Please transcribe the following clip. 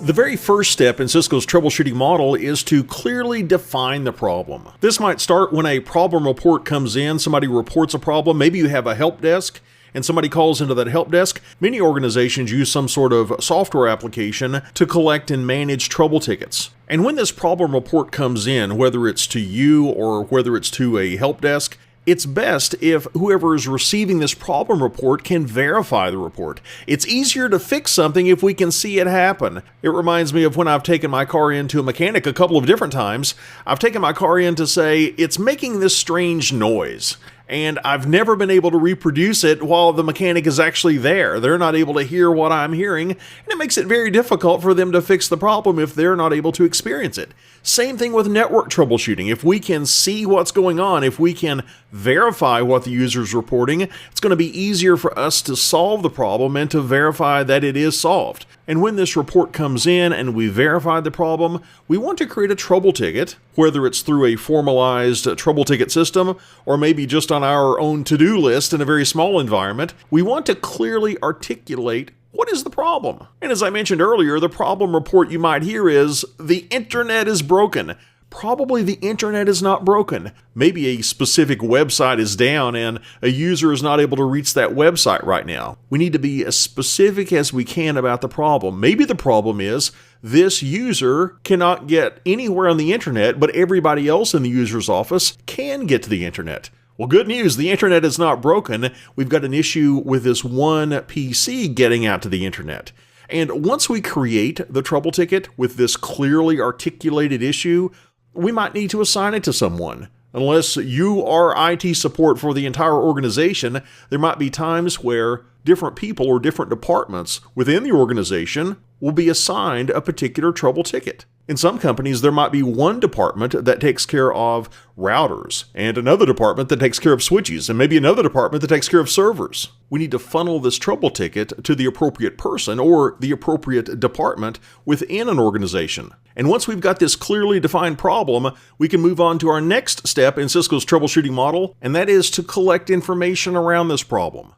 The very first step in Cisco's troubleshooting model is to clearly define the problem. This might start when a problem report comes in, somebody reports a problem, maybe you have a help desk, and somebody calls into that help desk. Many organizations use some sort of software application to collect and manage trouble tickets. And when this problem report comes in, whether it's to you or whether it's to a help desk, it's best if whoever is receiving this problem report can verify the report. It's easier to fix something if we can see it happen. It reminds me of when I've taken my car into a mechanic a couple of different times. I've taken my car in to say, it's making this strange noise. And I've never been able to reproduce it while the mechanic is actually there. They're not able to hear what I'm hearing, and it makes it very difficult for them to fix the problem if they're not able to experience it. Same thing with network troubleshooting. If we can see what's going on, if we can verify what the user's reporting, it's going to be easier for us to solve the problem and to verify that it is solved. And when this report comes in and we verify the problem, we want to create a trouble ticket, whether it's through a formalized trouble ticket system or maybe just on our own to-do list in a very small environment. We want to clearly articulate what is the problem. And as I mentioned earlier, the problem report you might hear is, the internet is broken. Probably the internet is not broken. Maybe a specific website is down and a user is not able to reach that website right now. We need to be as specific as we can about the problem. Maybe the problem is this user cannot get anywhere on the internet, but everybody else in the user's office can get to the internet. Well, good news, the internet is not broken. We've got an issue with this one PC getting out to the internet. And once we create the trouble ticket with this clearly articulated issue, we might need to assign it to someone. Unless you are IT support for the entire organization, there might be times where different people or different departments within the organization will be assigned a particular trouble ticket. In some companies, there might be one department that takes care of routers, and another department that takes care of switches, and maybe another department that takes care of servers. We need to funnel this trouble ticket to the appropriate person or the appropriate department within an organization. And once we've got this clearly defined problem, we can move on to our next step in Cisco's troubleshooting model, and that is to collect information around this problem.